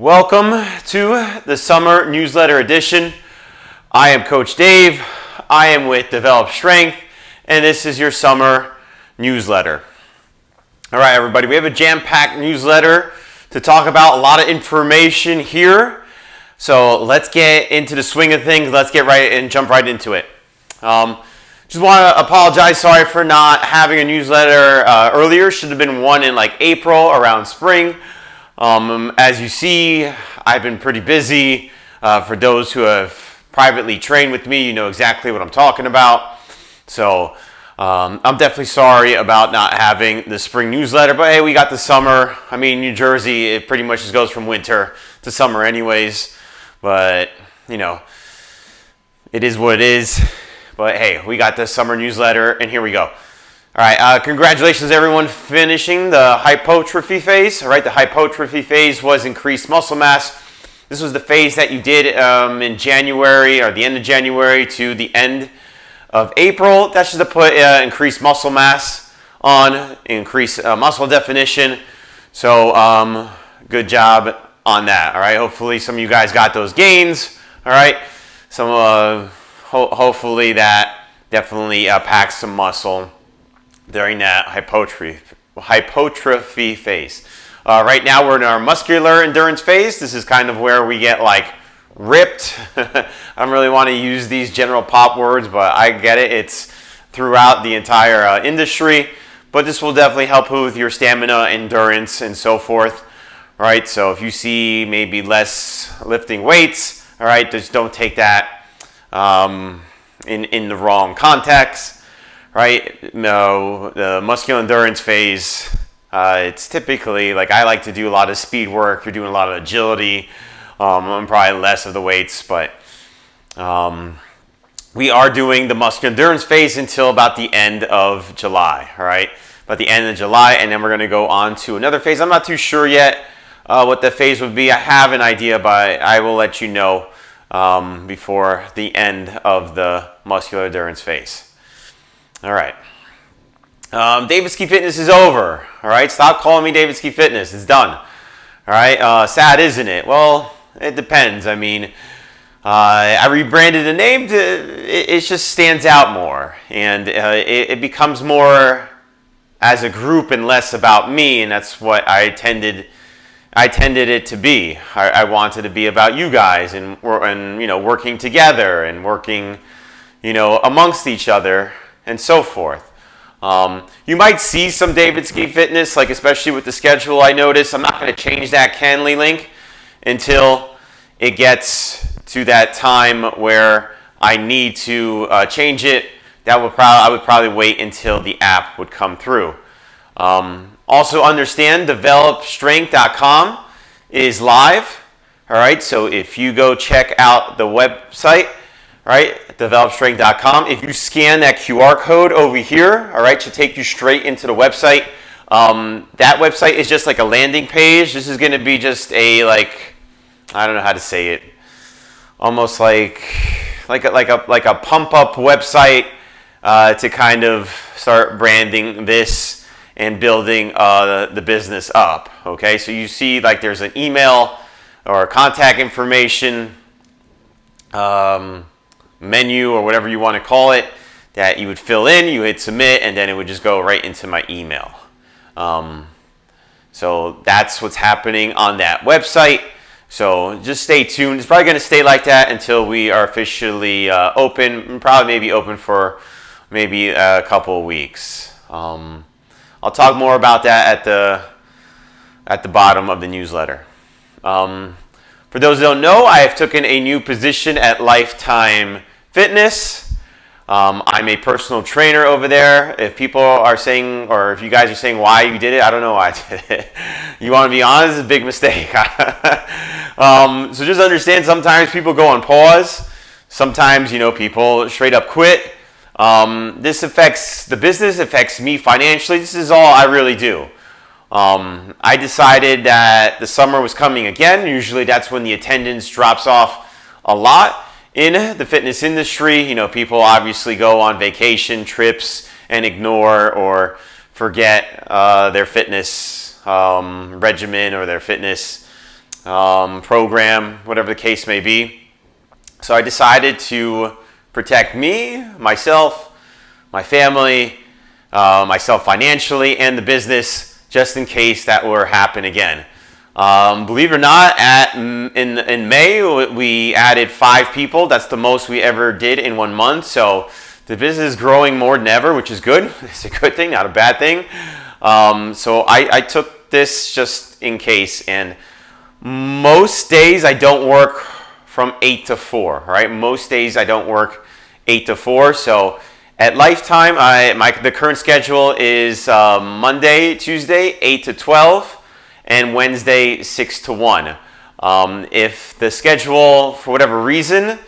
Welcome to the summer newsletter edition. I am Coach Dave. I am with Develop Strength, and this is your summer newsletter. All right, everybody, we have a jam-packed newsletter to talk about, a lot of information here. So let's get into the swing of things. Let's get right and jump right into it. Just want to apologize. Sorry for not having a newsletter earlier. Should have been one in like April, around spring. As you see, I've been pretty busy. For those who have privately trained with me, you know exactly what I'm talking about. So I'm definitely sorry about not having the spring newsletter, but hey, we got the summer. I mean, New Jersey, it pretty much just goes from winter to summer anyways, but you know, it is what it is. But hey, we got the summer newsletter, and here we go. All right, congratulations everyone finishing the hypertrophy phase. All right, the hypertrophy phase was increased muscle mass. This was the phase that you did in January, or the end of January to the end of April. That's just to put increased muscle mass on, increase muscle definition. So good job on that. All right, hopefully some of you guys got those gains. All right, some hopefully that definitely packs some muscle during that hypertrophy phase. Right now we're in our muscular endurance phase. This is kind of where we get like ripped. I don't really want to use these general pop words, but I get it. It's throughout the entire industry, but this will definitely help with your stamina, endurance, and so forth. All right, so if you see maybe less lifting weights, all right, just don't take that in the wrong context. Right? No, the muscular endurance phase, it's typically, like I like to do a lot of speed work. You're doing a lot of agility. I'm probably less of the weights, but we are doing the muscular endurance phase until about the end of July, all right? About the end of July, and then we're going to go on to another phase. I'm not too sure yet what the phase would be. I have an idea, but I will let you know before the end of the muscular endurance phase. All right. David Ski Fitness is over. All right. Stop calling me David Ski Fitness. It's done. All right. Sad, isn't it? Well, it depends. I mean, I rebranded the name. It just stands out more, and it becomes more as a group and less about me. And that's what I intended it to be. I wanted to be about you guys and you know, working together and working, you know, amongst each other, and so forth. You might see some David Ski Fitness, like especially with the schedule. I notice I'm not going to change that Canly link until it gets to that time where I need to change it. I would probably wait until the app would come through. Also understand, developstrength.com is live. All right, so if you go check out the website, right, developstrength.com. If you scan that QR code over here, all right, should take you straight into the website. That website is just like a landing page. This is going to be just a, like, I don't know how to say it, almost like a pump up website to kind of start branding this and building the business up. Okay, so you see like there's an email or contact information. Menu or whatever you want to call it that you would fill in, you hit submit, and then it would just go right into my email. So that's what's happening on that website. So just stay tuned. It's probably going to stay like that until we are officially open, probably maybe open for maybe a couple of weeks. I'll talk more about that at the bottom of the newsletter. For those who don't know, I have taken a new position at Lifetime Fitness. I'm a personal trainer over there. If people are saying, or if you guys are saying why you did it, I don't know why I did it. You want to be honest, it's a big mistake. So just understand, sometimes people go on pause. Sometimes, you know, people straight up quit. This affects the business, affects me financially. This is all I really do. I decided that the summer was coming again. Usually that's when the attendance drops off a lot in the fitness industry. You know, people obviously go on vacation, trips, and ignore or forget their fitness regimen or their fitness program, whatever the case may be. So I decided to protect me, myself, my family, myself financially, and the business, just in case that were to happen again. Believe it or not, in May, we added 5 people. That's the most we ever did in 1 month. So the business is growing more than ever, which is good. It's a good thing, not a bad thing. So I took this just in case. And most days I don't work from 8 to 4, right? Most days I don't work 8 to 4. So at Lifetime, the current schedule is Monday, Tuesday, 8 to 12. And Wednesday, 6 to 1. If the schedule, for whatever reason,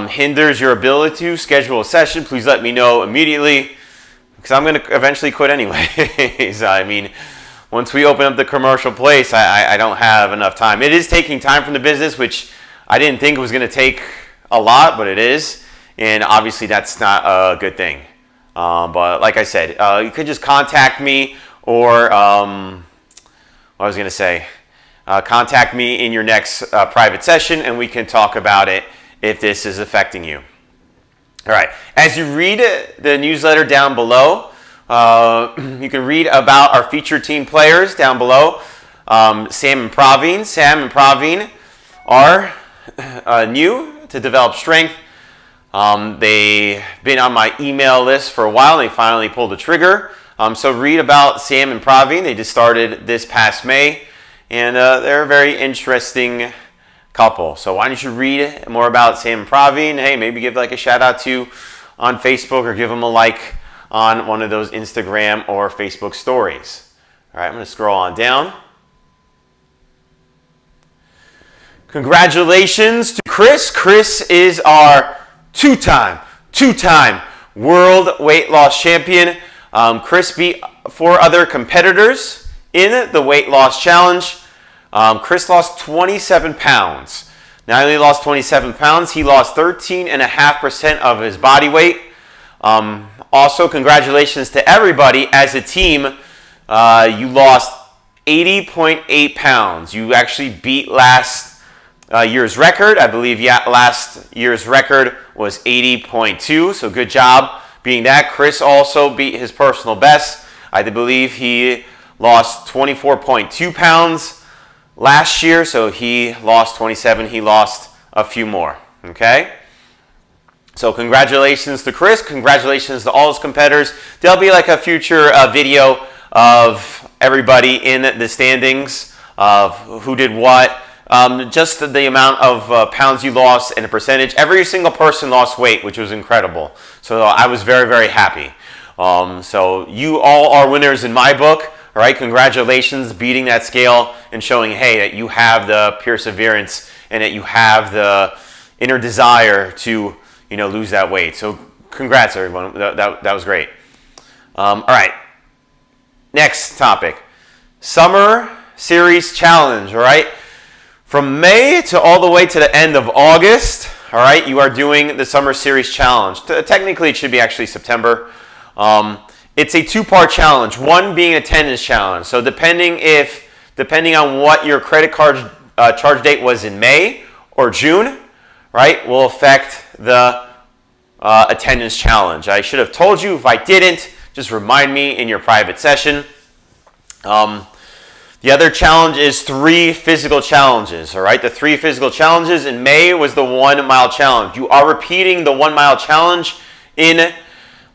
hinders your ability to schedule a session, please let me know immediately, because I'm going to eventually quit anyways. I mean, once we open up the Commerical Place, I don't have enough time. It is taking time from the business, which I didn't think it was going to take a lot, but it is. And obviously, that's not a good thing. But like I said, you could just contact me or... I was going to say, contact me in your next private session and we can talk about it if this is affecting you. All right. As you read the newsletter down below, you can read about our featured team players down below. Sam and Praveen. Sam and Praveen are new to develop strength. They've been on my email list for a while. They finally pulled the trigger. So read about Sam and Praveen. They just started this past May, and they're a very interesting couple. So why don't you read more about Sam and Praveen? Hey, maybe give like a shout out to on Facebook or give them a like on one of those Instagram or Facebook stories. All right, I'm going to scroll on down. Congratulations to Chris. Chris is our two-time world weight loss champion. Chris beat 4 other competitors in the weight loss challenge. Chris lost 27 pounds. Not only lost 27 pounds, he lost 13.5% of his body weight. Also, congratulations to everybody. As a team, you lost 80.8 pounds. You actually beat last year's record. I believe last year's record was 80.2, so good job. Being that, Chris also beat his personal best. I believe he lost 24.2 pounds last year, so he lost 27. He lost a few more, okay? So congratulations to Chris. Congratulations to all his competitors. There'll be like a future video of everybody in the standings of who did what. Just the amount of pounds you lost and the percentage. Every single person lost weight, which was incredible. So I was very, very happy. So you all are winners in my book. All right, congratulations, beating that scale and showing, hey, that you have the perseverance and that you have the inner desire to, lose that weight. So congrats, everyone. That was great. All right, next topic, Summer Series Challenge. All right. From May to all the way to the end of August, all right, you are doing the Summer Series Challenge. Technically, it should be actually September. It's a 2-part challenge, one being a attendance challenge. So depending on what your credit card charge date was in May or June, right, will affect the attendance challenge. I should have told you. If I didn't, just remind me in your private session. The other challenge is 3 physical challenges, all right? The 3 physical challenges in May was the 1-mile challenge. You are repeating the 1-mile challenge in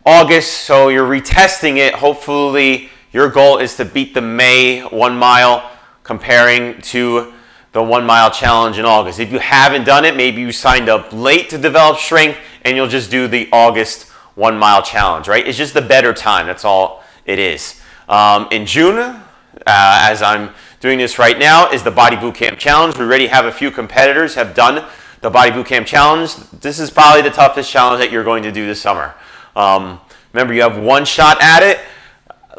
August, so you're retesting it. Hopefully, your goal is to beat the May 1 mile comparing to the 1-mile challenge in August. If you haven't done it, maybe you signed up late to develop strength and you'll just do the August 1-mile challenge, right? It's just the better time. That's all it is. In June, as I'm doing this right now, is the Body Bootcamp Challenge. We already have a few competitors have done the Body Bootcamp Challenge. This is probably the toughest challenge that you're going to do this summer. Remember, you have 1 shot at it.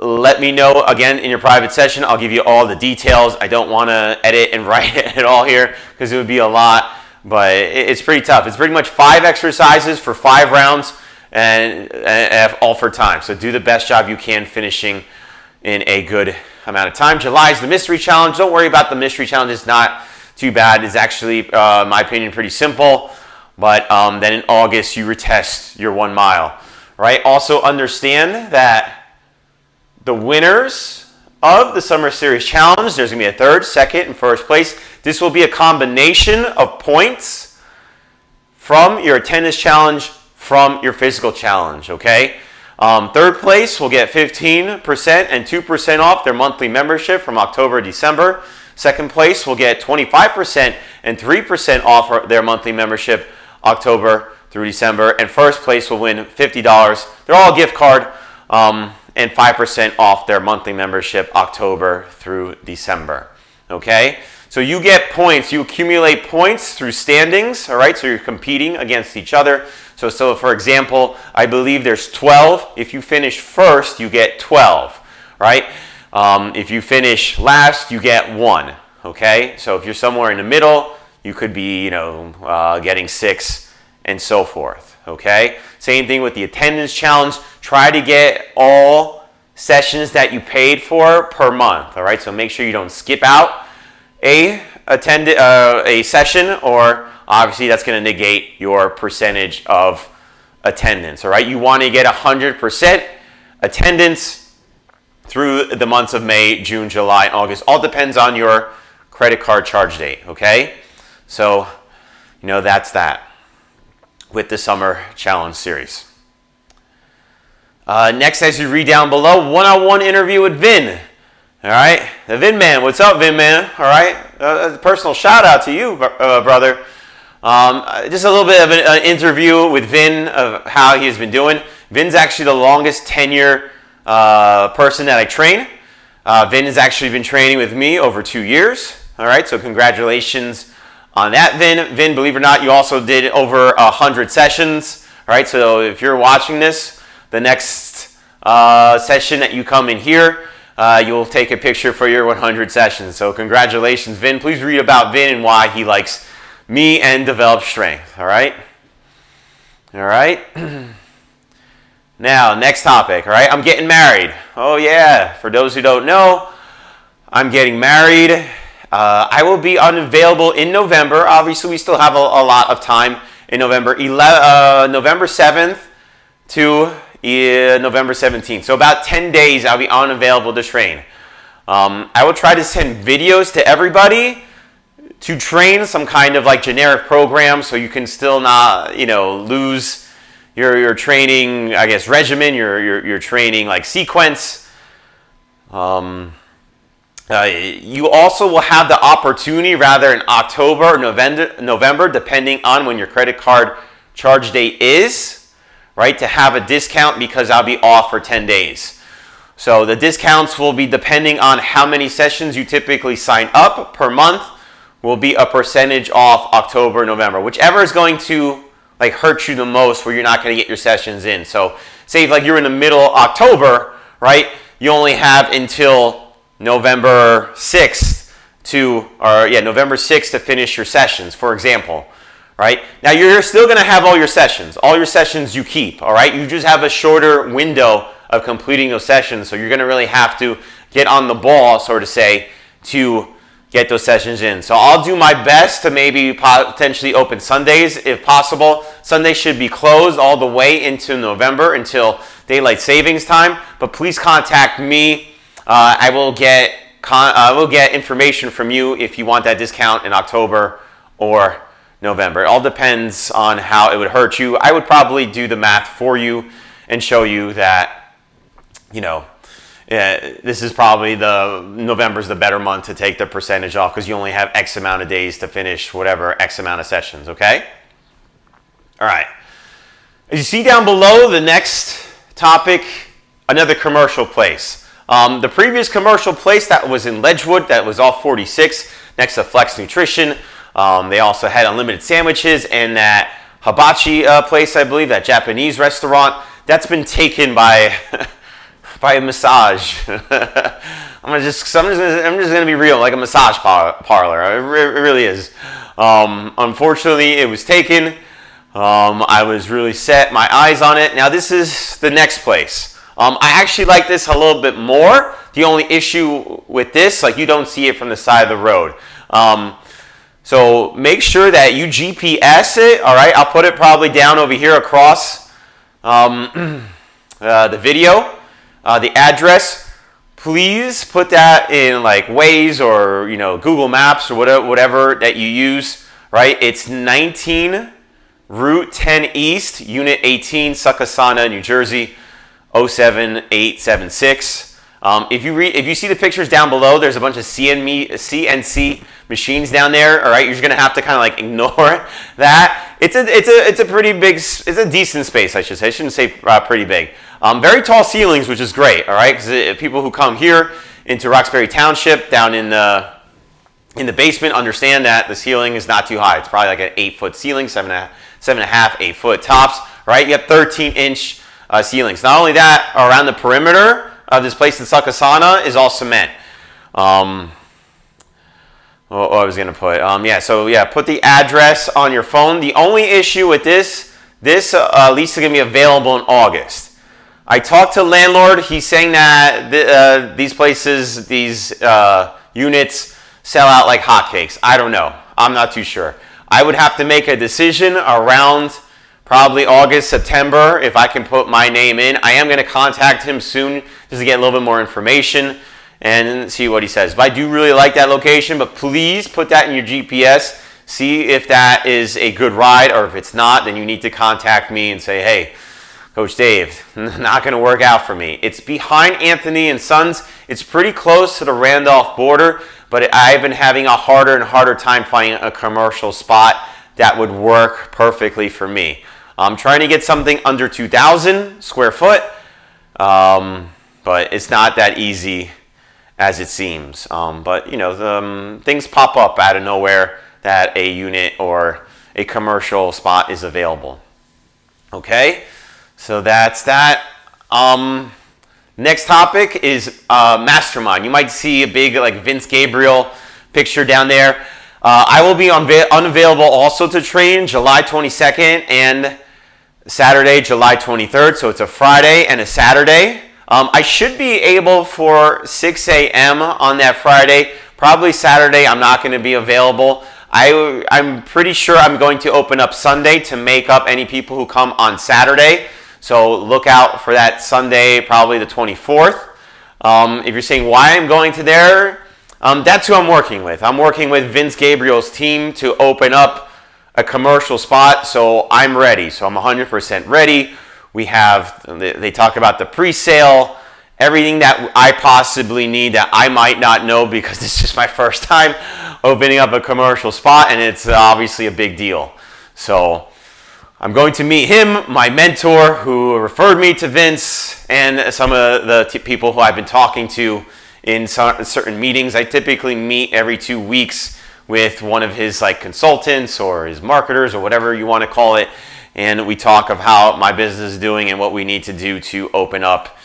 Let me know again in your private session. I'll give you all the details. I don't want to edit and write it all here because it would be a lot, but it's pretty tough. It's pretty much 5 exercises for 5 rounds and all for time. So do the best job you can finishing in a good amount of time. July is the mystery challenge. Don't worry about the mystery challenge. It's not too bad. It's actually, in my opinion, pretty simple. But then in August, you retest your 1 mile, right? Also understand that the winners of the Summer Series Challenge, there's going to be a third, second, and first place. This will be a combination of points from your attendance challenge, from your physical challenge, okay? Third place will get 15% and 2% off their monthly membership from October to December. Second place will get 25% and 3% off their monthly membership October through December. And first place will win $50. They're all a gift card and 5% off their monthly membership October through December. Okay? So you get points. You accumulate points through standings. All right? So you're competing against each other. So for example, I believe there's 12. If you finish first, you get 12. Right? If you finish last, you get 1. Okay? So if you're somewhere in the middle, you could be, getting 6 and so forth. Okay? Same thing with the attendance challenge. Try to get all sessions that you paid for per month. All right? So make sure you don't skip out a session, or obviously that's going to negate your percentage of attendance. All right? You want to get 100% attendance through the months of May, June, July, and August. All depends on your credit card charge date. Okay? So, that's that with the Summer Challenge Series. Next, as you read down below, one-on-one interview with Vin. All right? The Vin Man. What's up, Vin Man? All right? Personal shout-out to you, brother. Just a little bit of an interview with Vin of how he has been doing. Vin's actually the longest tenure person that I train. Vin has actually been training with me over 2 years. All right? So congratulations on that, Vin. Vin, believe it or not, you also did over 100 sessions. All right? So if you're watching this, the next session that you come in here, you'll take a picture for your 100 sessions. So congratulations, Vin. Please read about Vin and why he likes me and develops strength. All right? All right? Now, next topic. All right? I'm getting married. Oh, yeah. For those who don't know, I'm getting married. I will be unavailable in November. Obviously, we still have a lot of time in November. November 7th to November 17th. So about 10 days I'll be unavailable to train. I will try to send videos to everybody to train some kind of like generic program so you can still not, lose your training, I guess, regimen, your training like sequence. You also will have the opportunity, rather in October or November, depending on when your credit card charge date is, right, to have a discount because I'll be off for 10 days. So the discounts will be depending on how many sessions you typically sign up per month, will be a percentage off October, November, whichever is going to hurt you the most where you're not going to get your sessions in. So say if you're in the middle of October, right, you only have until November 6th to finish your sessions, for example, right? Now, you're still going to have all your sessions. All your sessions you keep, all right? You just have a shorter window of completing those sessions, so you're going to really have to get on the ball, so to say, to get those sessions in. So I'll do my best to maybe potentially open Sundays if possible. Sundays should be closed all the way into November until daylight savings time, but please contact me. I will get information from you if you want that discount in October or November. It all depends on how it would hurt you. I would probably do the math for you and show you that, this is probably November's the better month to take the percentage off because you only have X amount of days to finish whatever X amount of sessions, okay? All right. As you see down below, the next topic, another commercial place. The previous commercial place that was in Ledgewood, that was all 46, next to Flex Nutrition. They also had unlimited sandwiches, and that hibachi place, I believe, that Japanese restaurant, that's been taken by a massage. I'm just gonna be real, like a massage parlor. It really is. Unfortunately, it was taken. I was really set my eyes on it. Now this is the next place. I actually like this a little bit more. The only issue with this, you don't see it from the side of the road. So make sure that you GPS it, all right? I'll put it probably down over here across the video, the address. Please put that in like Waze or Google Maps or whatever that you use, right? It's 19 Route 10 East, Unit 18, Succossana, New Jersey, 07876. If you see the pictures down below, there's a bunch of CNC machines down there. All right, you're just gonna have to kind of like ignore that. It's a pretty big, it's a decent space, I should say. I shouldn't say pretty big. Very tall ceilings, which is great. All right, because people who come here into Roxbury Township down in the basement understand that the ceiling is not too high. It's probably like an 8-foot ceiling, 7.5, 8 foot tops. Right, you have 13-inch ceilings. Not only that, around the perimeter of this place in Succossana is all cement. What I was gonna put, put the address on your phone. The only issue with this lease is gonna be available in August. I talked to the landlord. He's saying that these places, these units sell out like hotcakes. I don't know. I'm not too sure. I would have to make a decision around probably August, September, if I can put my name in. I am going to contact him soon just to get a little bit more information and see what he says. But I do really like that location, but please put that in your GPS. See if that is a good ride, or if it's not, then you need to contact me and say, hey, Coach Dave, not going to work out for me. It's behind Anthony and Sons. It's pretty close to the Randolph border, but I've been having a harder and harder time finding a commercial spot that would work perfectly for me. I'm trying to get something under 2,000 square foot, but it's not that easy as it seems. But things pop up out of nowhere that a unit or a commercial spot is available. Okay, so that's that. Next topic is Mastermind. You might see a big like Vince Gabriel picture down there. I will be unavailable also to train July 22nd and Saturday, July 23rd. So it's a Friday and a Saturday. I should be able for 6 a.m. on that Friday. Probably Saturday I'm not going to be available. I'm pretty sure I'm going to open up Sunday to make up any people who come on Saturday. So look out for that Sunday, probably the 24th. If you're saying why I'm going to there, that's who I'm working with. I'm working with Vince Gabriel's team to open up a commercial spot, so I'm ready. So I'm 100% ready. They talk about the pre-sale, everything that I possibly need that I might not know because this is just my first time opening up a commercial spot, and it's obviously a big deal. So I'm going to meet him, my mentor who referred me to Vince, and some of the people who I've been talking to in certain meetings. I typically meet every 2 weeks with one of his like consultants or his marketers or whatever you want to call it, and we talk of how my business is doing and what we need to do to open up.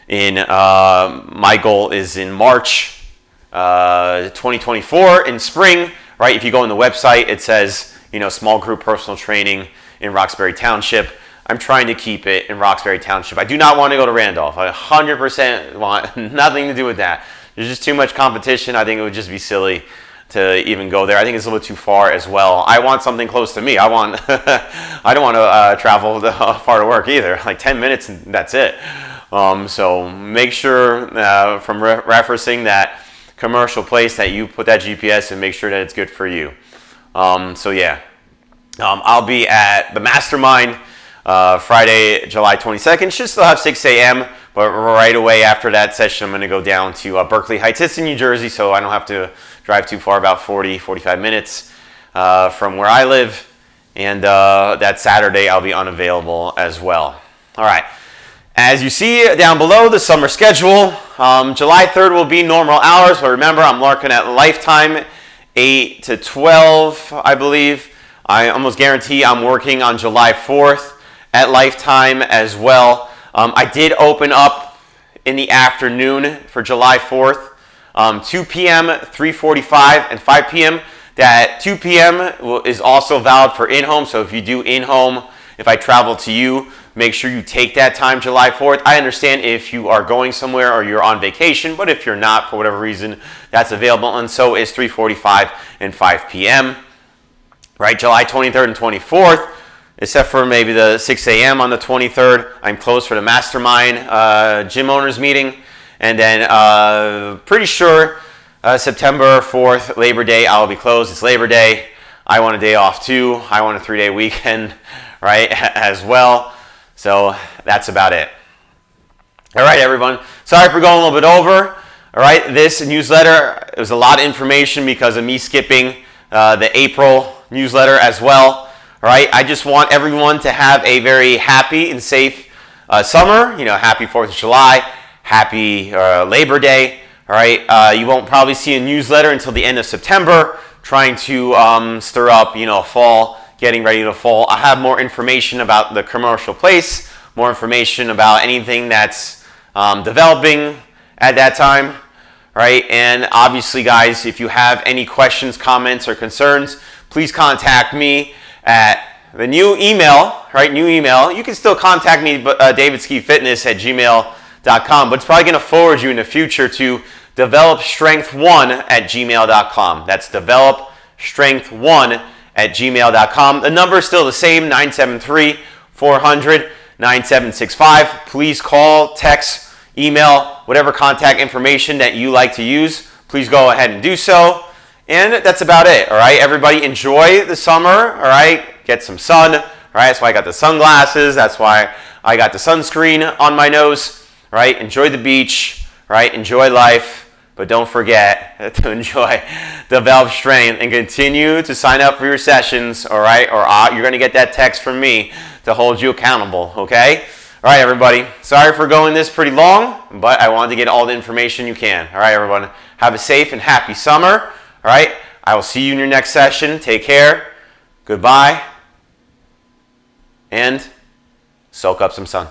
My goal is in March 2024 in spring, right? If you go on the website, it says small group personal training in Roxbury Township. I'm trying to keep it in Roxbury Township. I do not want to go to Randolph. I 100% want nothing to do with that. There's just too much competition. I think it would just be silly to even go there. I think it's a little too far as well. I want something close to me. I don't want to travel far to work either. Like 10 minutes and that's it. So make sure from referencing that Commerical Place that you put that GPS and make sure that it's good for you. I'll be at the Mastermind Friday, July 22nd. Should still have 6 a.m., but right away after that session, I'm going to go down to Berkeley Heights. It's in New Jersey, so I don't have to drive too far, about 45 minutes from where I live. And that Saturday, I'll be unavailable as well. All right. As you see down below, the summer schedule, July 3rd will be normal hours, but remember, I'm looking at lifetime 8 to 12, I believe. I almost guarantee I'm working on July 4th at Lifetime as well. I did open up in the afternoon for July 4th, 2 p.m., 3:45, and 5 p.m. That 2 p.m. is also valid for in-home, so if you do in-home, if I travel to you, make sure you take that time July 4th. I understand if you are going somewhere or you're on vacation, but if you're not, for whatever reason, that's available, and so is 3:45 and 5 p.m. right? July 23rd and 24th, except for maybe the 6 a.m. on the 23rd. I'm closed for the Mastermind gym owners meeting. And then pretty sure September 4th, Labor Day, I'll be closed. It's Labor Day. I want a day off too. I want a 3-day weekend, right, as well. So that's about it. All right, everyone. Sorry for going a little bit over. All right, this newsletter, it was a lot of information because of me skipping the April newsletter as well. All right, I just want everyone to have a very happy and safe summer. You know, happy 4th of July, happy Labor Day. All right, you won't probably see a newsletter until the end of September, trying to stir up, you know, fall, getting ready to fall. I have more information about the Commerical Place, more information about anything that's developing at that time, right? And obviously, guys, if you have any questions, comments, or concerns, please contact me at the new email, right? New email. You can still contact me, davidskifitness@gmail.com, but it's probably going to forward you in the future to developstrength1@gmail.com. That's developstrength1@gmail.com. The number is still the same, 973-400-9765. Please call, text, email, whatever contact information that you like to use, please go ahead and do so. And that's about it, all right? Everybody enjoy the summer, all right? Get some sun, all right? That's why I got the sunglasses. That's why I got the sunscreen on my nose, right? Enjoy the beach, right? Enjoy life, but don't forget to enjoy, develop strength, and continue to sign up for your sessions, all right? Or you're going to get that text from me to hold you accountable, okay? All right, everybody. Sorry for going this pretty long, but I wanted to get all the information you can. All right, everyone. Have a safe and happy summer. All right. I will see you in your next session. Take care. Goodbye. And soak up some sun.